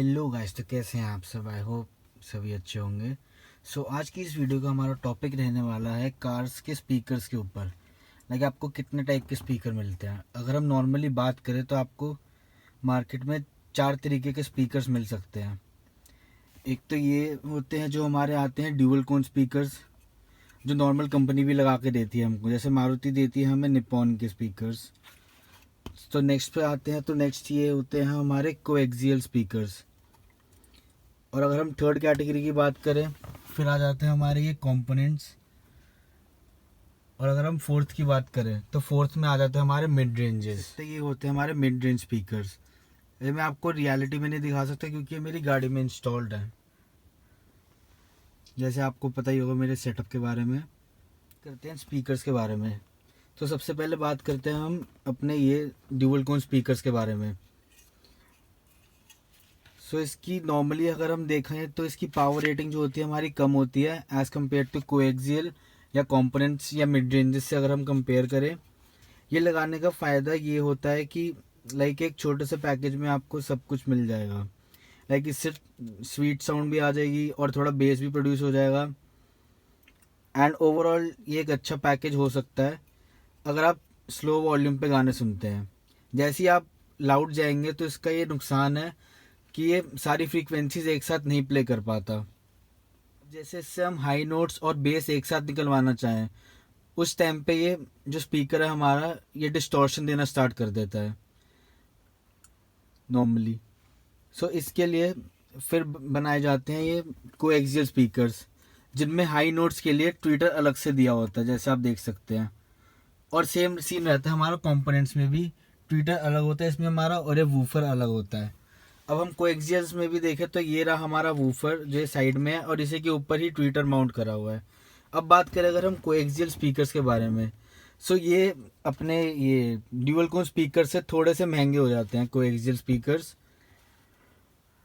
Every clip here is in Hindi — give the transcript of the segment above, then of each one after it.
हेलो गाइस, तो कैसे हैं आप सब। आई होप सभी अच्छे होंगे। आज की इस वीडियो का हमारा टॉपिक रहने वाला है कार्स के स्पीकर्स के ऊपर। आपको कितने टाइप के स्पीकर मिलते हैं। अगर हम नॉर्मली बात करें तो आपको मार्केट में 4 तरीके के स्पीकर्स मिल सकते हैं। एक तो ये होते हैं जो हमारे आते हैं ड्यूअल कोन स्पीकर्स, जो नॉर्मल कंपनी भी लगा के देती है हमको, जैसे मारुति देती है हमें निप्पॉन के स्पीकर्स। तो नेक्स्ट पे आते हैं, तो नेक्स्ट ये होते हैं हमारे कोएक्सियल स्पीकर्स। और अगर हम थर्ड कैटेगरी की बात करें फिर आ जाते हैं हमारे ये कंपोनेंट्स। और अगर हम फोर्थ की बात करें तो फोर्थ में आ जाते हैं हमारे मिड रेंजेस। तो ये होते हैं हमारे मिड रेंज स्पीकर्स। ये मैं आपको रियलिटी में नहीं दिखा सकता क्योंकि ये मेरी गाड़ी में इंस्टॉल्ड है। जैसे आपको पता ही होगा मेरे सेटअप के बारे में। करते हैं स्पीकर्स के बारे में। तो सबसे पहले बात करते हैं हम अपने ये ड्यूअल कोन स्पीकर्स के बारे में। इसकी नॉर्मली अगर हम देखें तो इसकी पावर रेटिंग जो होती है हमारी कम होती है एज़ कम्पेयर टू कोएक्सियल या कंपोनेंट्स या मिड रेंजेस से अगर हम कंपेयर करें। ये लगाने का फ़ायदा ये होता है कि एक छोटे से पैकेज में आपको सब कुछ मिल जाएगा। इससे स्वीट साउंड भी आ जाएगी और थोड़ा बेस भी प्रोड्यूस हो जाएगा। एंड ओवरऑल ये एक अच्छा पैकेज हो सकता है अगर आप स्लो वॉल्यूम पे गाने सुनते हैं। जैसे ही आप लाउड जाएंगे तो इसका ये नुकसान है कि ये सारी फ्रीक्वेंसीज एक साथ नहीं प्ले कर पाता। जैसे इससे हम हाई नोट्स और बेस एक साथ निकलवाना चाहें उस टाइम पे ये जो स्पीकर है हमारा ये डिस्टॉर्शन देना स्टार्ट कर देता है नॉर्मली। इसके लिए फिर बनाए जाते हैं ये कोएक्सियल स्पीकर्स, जिनमें हाई नोट्स के लिए ट्विटर अलग से दिया होता है, जैसे आप देख सकते हैं। और सेम सीन रहता है हमारा कंपोनेंट्स में भी, ट्विटर अलग होता है इसमें हमारा और ये वूफर अलग होता है। अब हम कोएक्सियल्स में भी देखें तो ये रहा हमारा वूफर जो साइड में है और इसी के ऊपर ही ट्विटर माउंट करा हुआ है। अब बात करें अगर हम कोएक्सियल स्पीकर्स के बारे में, ये अपने ये ड्यूअल कोन स्पीकर से थोड़े से महंगे हो जाते हैं कोएक्सियल स्पीकर्स।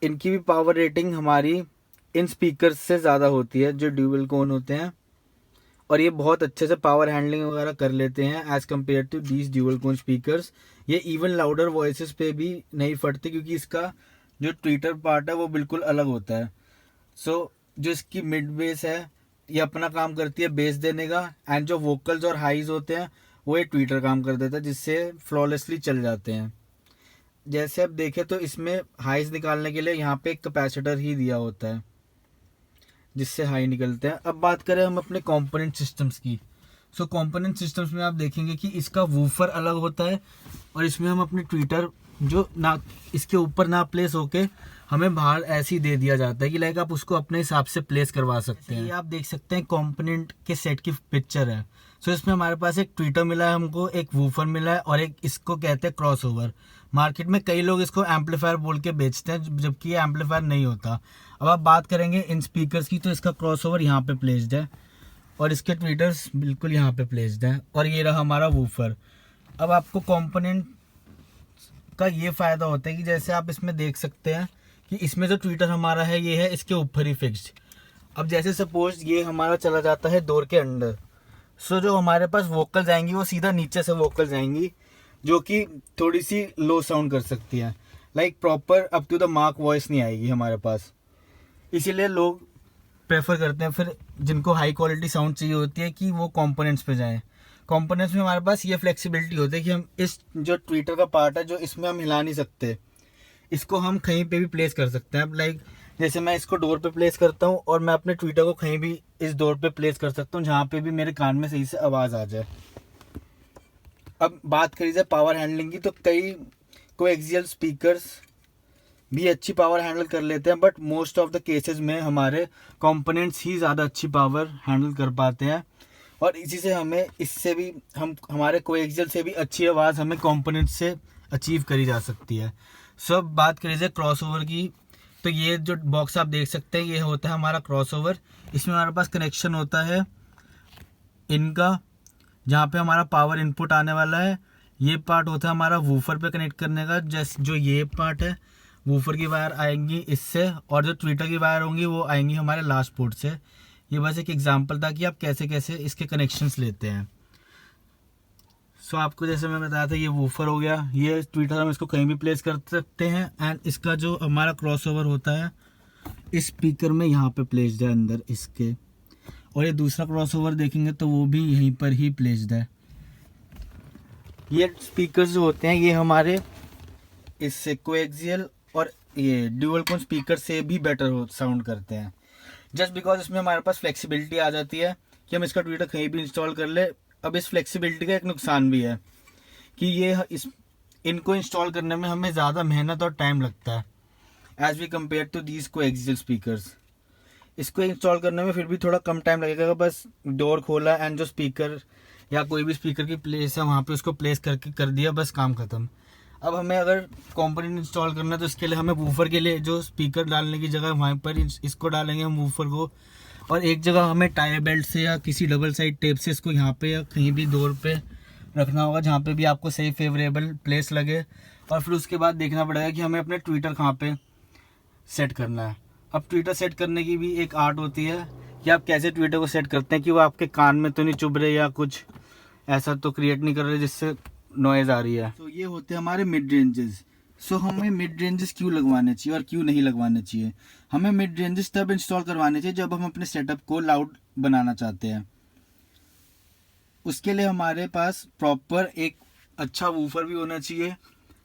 इनकी भी पावर रेटिंग हमारी इन स्पीकर्स से ज़्यादा होती है जो ड्यूअल कोन होते हैं, और ये बहुत अच्छे से पावर हैंडलिंग वगैरह कर लेते हैं as compare to these dual cone speakers. ये इवन लाउडर वॉइसेस पे भी नहीं फटते क्योंकि इसका जो ट्विटर पार्ट है वो बिल्कुल अलग होता है। जो इसकी मिड बेस है ये अपना काम करती है बेस देने का, एंड जो वोकल्स और हाइज होते हैं वो ये ट्विटर काम कर देता है जिससे फ्लॉलेसली चल जाते हैं। जैसे अब देखें तो इसमें हाइज निकालने के लिए यहाँ पे एक कैपेसिटर ही दिया होता है जिससे हाई निकलते हैं। अब बात करें हम अपने कंपोनेंट सिस्टम्स की। कंपोनेंट सिस्टम्स में आप देखेंगे कि इसका वूफर अलग होता है और इसमें हम अपने ट्विटर जो ना इसके ऊपर ना प्लेस होके हमें बाहर ऐसे ही दे दिया जाता है कि आप उसको अपने हिसाब से प्लेस करवा सकते हैं। ये आप देख सकते हैं कंपोनेंट के सेट की पिक्चर है। इसमें हमारे पास एक ट्विटर मिला है हमको, एक वूफर मिला है और एक इसको कहते हैं क्रॉसओवर। मार्केट में कई लोग इसको एम्पलीफायर बोल के बेचते हैं जबकि ये एम्पलीफायर नहीं होता। अब आप बात करेंगे इन स्पीकर्स की तो इसका क्रॉसओवर यहाँ पे प्लेस्ड है और इसके ट्विटर्स बिल्कुल यहाँ पे प्लेस्ड है और ये रहा हमारा वूफर। अब आपको कंपोनेंट का ये फ़ायदा होता है कि जैसे आप इसमें देख सकते हैं कि इसमें जो ट्विटर हमारा है ये है इसके ऊपर ही फिक्स्ड। अब जैसे सपोज ये हमारा चला जाता है डोर के अंदर, जो हमारे पास वोकल्स आएंगी वो सीधा नीचे से वोकल्स आएंगी जो कि थोड़ी सी लो साउंड कर सकती हैं। Proper up to the mark voice नहीं आएगी हमारे पास। इसीलिए लोग प्रेफर करते हैं फिर जिनको हाई क्वालिटी साउंड चाहिए होती है कि वो कंपोनेंट्स पे जाएं। कंपोनेंट्स में हमारे पास ये फ्लेक्सिबिलिटी होती है कि हम इस जो ट्विटर का पार्ट है जो इसमें हम हिला नहीं सकते, इसको हम कहीं पे भी प्लेस कर सकते हैं। अब जैसे मैं इसको डोर पे प्लेस करता हूँ और मैं अपने ट्विटर को कहीं भी इस डोर पे प्लेस कर सकता हूँ जहाँ पे भी मेरे कान में सही से आवाज़ आ जाए। अब बात करी जाए पावर हैंडलिंग की तो कई कोएक्सियल स्पीकर्स भी अच्छी पावर हैंडल कर लेते हैं, but most of the cases में हमारे कंपोनेंट्स ही ज़्यादा अच्छी पावर हैंडल कर पाते हैं और इसी से हमें इससे भी हमारे कोएक्सियल से भी अच्छी आवाज़ हमें कंपोनेंट से अचीव करी जा सकती है। अब बात करी जाए क्रॉसओवर की तो ये जो बॉक्स आप देख सकते हैं ये होता है हमारा क्रॉसओवर। इसमें हमारे पास कनेक्शन होता है इनका जहाँ पे हमारा पावर इनपुट आने वाला है। ये पार्ट होता है हमारा वूफर पे कनेक्ट करने का, जैसे जो ये पार्ट है वूफर की वायर आएंगी इससे और जो ट्विटर की वायर होंगी वो आएंगी हमारे लास्ट पोर्ट से। ये बस एक एग्जांपल था कि आप कैसे कैसे इसके कनेक्शंस लेते हैं। सो आपको जैसे मैं बताया था, ये वूफर हो गया, ये ट्विटर हम इसको कहीं भी प्लेस कर सकते हैं। एंड इसका जो हमारा क्रॉसओवर होता है इस स्पीकर में यहाँ पे प्लेस्ड है अंदर इसके, और ये दूसरा क्रॉसओवर देखेंगे तो वो भी यहीं पर ही प्लेस्ड है। ये स्पीकर्स जो होते हैं ये हमारे इससे कोएक्सियल और ये ड्यूअल कोन स्पीकर से भी बेटर साउंड करते हैं, जस्ट बिकॉज इसमें हमारे पास फ्लेक्सिबिलिटी आ जाती है कि हम इसका ट्विटर कहीं भी इंस्टॉल कर ले। अब इस फ्लेक्सिबिलिटी का एक नुकसान भी है कि इनको इंस्टॉल करने में हमें ज़्यादा मेहनत और टाइम लगता है as we compare to these coaxial speakers. इसको इंस्टॉल करने में फिर भी थोड़ा कम टाइम लगेगा, बस डोर खोला एंड जो स्पीकर या कोई भी स्पीकर की प्लेस है वहाँ पे उसको प्लेस करके कर दिया, बस काम ख़त्म। अब हमें अगर कंपोनेंट इंस्टॉल करना है तो इसके लिए हमें वूफर के लिए जो स्पीकर डालने की जगह वहाँ पर इसको डालेंगे हम वूफर को, और एक जगह हमें टायर बेल्ट से या किसी डबल साइड टेप से इसको यहाँ पे या कहीं भी डोर पे रखना होगा जहाँ पे भी आपको सही फेवरेबल प्लेस लगे। और फिर उसके बाद देखना पड़ेगा कि हमें अपने ट्विटर कहाँ पे सेट करना है। अब ट्विटर सेट करने की भी एक आर्ट होती है कि आप कैसे ट्विटर को सेट करते हैं कि वो आपके कान में तो नहीं चुभ रहे या कुछ ऐसा तो क्रिएट नहीं कर रहे जिससे नॉइज़ आ रही है। तो ये होते हैं हमारे मिड रेंजेस। सो हमें मिड रेंजेस क्यों लगवाने चाहिए और क्यों नहीं लगवाने चाहिए? हमें मिड रेंजेस तब इंस्टॉल करवाने चाहिए जब हम अपने सेटअप को लाउड बनाना चाहते हैं। उसके लिए हमारे पास प्रॉपर एक अच्छा वूफर भी होना चाहिए।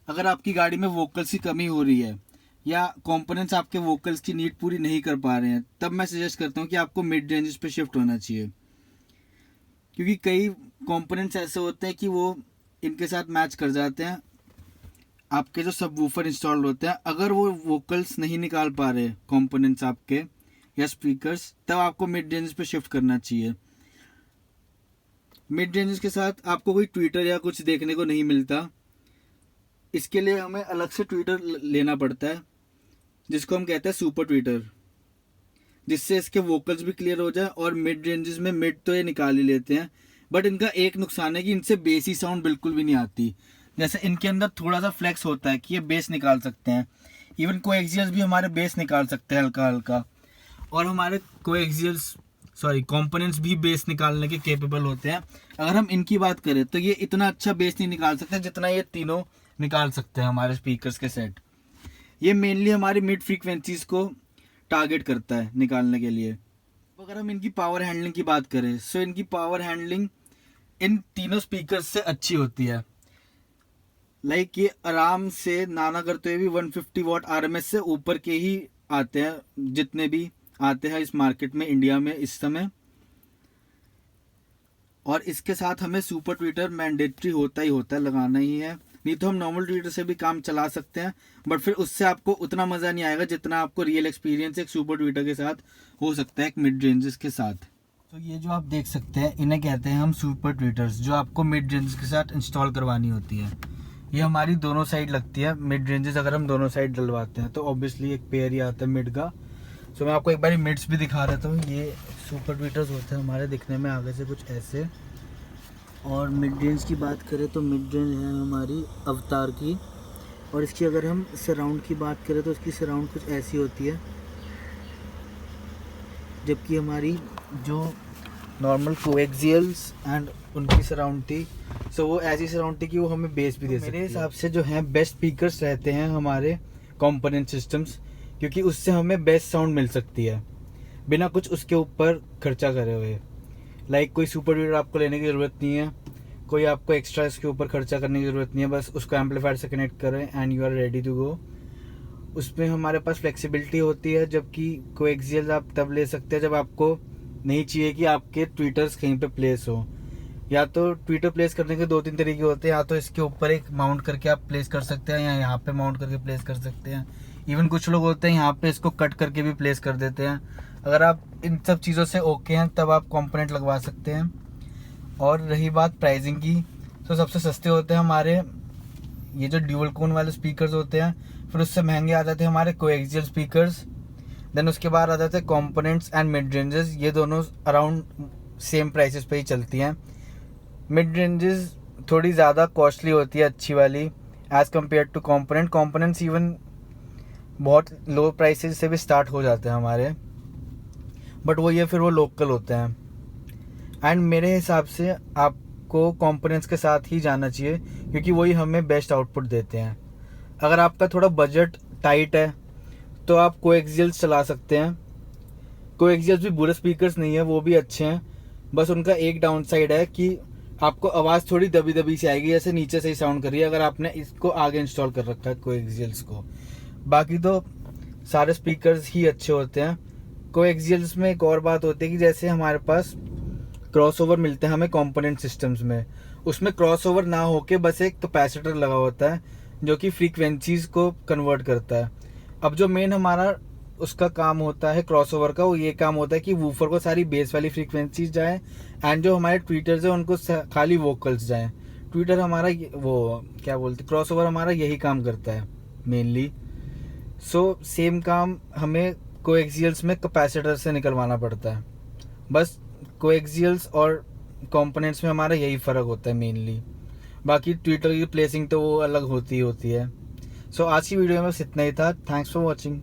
अगर आपकी गाड़ी में वोकल्स की कमी हो रही है या कंपोनेंट्स आपके वोकल्स की नीड पूरी नहीं कर पा रहे हैं, तब मैं सजेस्ट करता हूँ कि आपको मिड रेंजेस पे शिफ्ट होना चाहिए, क्योंकि कई कंपोनेंट्स ऐसे होते हैं कि वो इनके साथ मैच कर जाते हैं। आपके जो सब वूफर इंस्टॉल्ड होते हैं, अगर वो वोकल्स नहीं निकाल पा रहे कंपोनेंट्स आपके या स्पीकर्स, तब आपको मिड रेंज पे शिफ्ट करना चाहिए। मिड रेंज के साथ आपको कोई ट्विटर या कुछ देखने को नहीं मिलता। इसके लिए हमें अलग से ट्विटर लेना पड़ता है जिसको हम कहते हैं सुपर ट्विटर, जिससे इसके वोकल्स भी क्लियर हो जाए। और मिड रेंजेस में मिड तो ये निकाल ही लेते हैं, बट इनका एक नुकसान है कि इनसे बेसी साउंड बिल्कुल भी नहीं आती। जैसे इनके अंदर थोड़ा सा फ्लेक्स होता है कि ये बेस निकाल सकते हैं, इवन कोएक्सियल्स भी हमारे बेस निकाल सकते हैं हल्का हल्का, और हमारे कंपोनेंट्स भी बेस निकालने के केपेबल होते हैं। अगर हम इनकी बात करें तो ये इतना अच्छा बेस नहीं निकाल सकते जितना ये तीनों निकाल सकते हैं हमारे स्पीकर्स के सेट। ये मेनली हमारी मिड फ्रीक्वेंसीज को टारगेट करता है निकालने के लिए। अगर हम इनकी पावर हैंडलिंग की बात करें, सो इनकी पावर हैंडलिंग इन तीनों स्पीकर्स से अच्छी होती है। लाइक ये आराम से नाना करते हुए भी 150 वॉट RMS से ऊपर के ही आते हैं, जितने भी आते हैं इस मार्केट में इंडिया में इस समय। और इसके साथ हमें सुपर ट्विटर मैंडेटरी होता है, लगाना ही है। नहीं तो हम नॉर्मल ट्विटर से भी काम चला सकते हैं, बट फिर उससे आपको उतना मज़ा नहीं आएगा जितना आपको रियल एक्सपीरियंस एक सुपर ट्विटर के साथ हो सकता है एक मिड रेंजेस के साथ। तो ये जो आप देख सकते हैं इन्हें कहते हैं हम सुपर ट्विटर्स, जो आपको मिड रेंजेस के साथ इंस्टॉल करवानी होती है। ये हमारी दोनों साइड लगती है मिड रेंजेस। अगर हम दोनों साइड डलवाते हैं तो ऑब्वियसली एक पेयर ही आता है मिड का। सो मैं आपको एक बार मिड्स भी दिखा देता हूँ। ये सुपर ट्विटर्स होते हैं हमारे, दिखने में आगे से कुछ ऐसे। और मिड रेंज की बात करें तो मिड रेंज है हमारी अवतार की, और इसकी अगर हम सराउंड की बात करें तो इसकी सराउंड कुछ ऐसी होती है, जबकि हमारी जो नॉर्मल कोएक्सियल्स एंड उनकी सराउंड थी, सो वो ऐसी सराउंड थी कि वो हमें बेस भी दे सकती है। मेरे हिसाब से जो हैं बेस्ट स्पीकर्स रहते हैं हमारे कंपोनेंट सिस्टम्स, क्योंकि उससे हमें बेस्ट साउंड मिल सकती है बिना कुछ उसके ऊपर खर्चा करे हुए। लाइक कोई सुपर ट्विटर आपको लेने की ज़रूरत नहीं है, कोई आपको एक्स्ट्रा इसके ऊपर खर्चा करने की ज़रूरत नहीं है, बस उसको एम्पलीफायर से कनेक्ट करें and you are ready to go. उसमें हमारे पास फ्लेक्सिबिलिटी होती है, जबकि कोएक्सियल आप तब ले सकते हैं जब आपको नहीं चाहिए कि आपके ट्विटर्स कहीं पे प्लेस हो। या तो ट्विटर प्लेस करने के 2-3 तरीके होते हैं, या तो इसके ऊपर एक माउंट करके आप प्लेस कर सकते हैं, या यहाँ पे माउंट करके प्लेस कर सकते हैं। इवन कुछ लोग होते हैं यहाँ पे इसको कट करके भी प्लेस कर देते हैं। अगर आप इन सब चीज़ों से ओके हैं तब आप कंपोनेंट लगवा सकते हैं। और रही बात प्राइसिंग की, तो सबसे सस्ते होते हैं हमारे ये जो ड्यूअल कोन वाले स्पीकर्स होते हैं, फिर उससे महंगे आ जाते हैं हमारे कोएक्सियल स्पीकर्स। देन उसके बाद आ जाते हैं कंपोनेंट्स एंड मिड रेंजेस। ये दोनों अराउंड सेम प्राइसेस पे ही चलती हैं। मिड रेंजेस थोड़ी ज़्यादा कॉस्टली होती है अच्छी वाली as compare two components even बहुत लो प्राइसेस से भी स्टार्ट हो जाते हैं हमारे, बट वो ये फिर वो लोकल होते हैं। एंड मेरे हिसाब से आप आपको कंपोनेंट्स के साथ ही जाना चाहिए, क्योंकि वही हमें बेस्ट आउटपुट देते हैं। अगर आपका थोड़ा बजट टाइट है तो आप कोएक्सियल्स चला सकते हैं। कोएक्सियल्स भी बुरे स्पीकर्स नहीं है, वो भी अच्छे हैं, बस उनका एक डाउन साइड है कि आपको आवाज़ थोड़ी दबी दबी सी आएगी, जैसे नीचे से ही साउंड कर रही है अगर आपने इसको आगे इंस्टॉल कर रखा है कोएक्सियल्स को। बाकी तो सारे स्पीकर्स ही अच्छे होते हैं। कोएक्सियल्स में एक और बात होती है कि जैसे हमारे पास क्रॉसओवर मिलते हैं हमें कंपोनेंट सिस्टम्स में, उसमें क्रॉसओवर ना होके बस एक कैपेसिटर लगा होता है जो कि फ्रीक्वेंसीज को कन्वर्ट करता है। अब जो मेन हमारा उसका काम होता है क्रॉसओवर का, वो ये काम होता है कि वूफर को सारी बेस वाली फ्रीक्वेंसीज जाए एंड जो हमारे ट्विटर्स है उनको खाली वोकल्स जाए। ट्विटर हमारा वो क्या बोलते, क्रॉसओवर हमारा यही काम करता है मेनली। सो सेम काम हमें कोएक्सियल्स में कैपेसिटर से निकलवाना पड़ता है। बस कोएक्सियल्स और कंपोनेंट्स में हमारा यही फ़र्क होता है मेनली। बाकी ट्विटर की प्लेसिंग तो वो अलग होती है। सो आज की वीडियो में बस इतना ही था। Thanks for watching.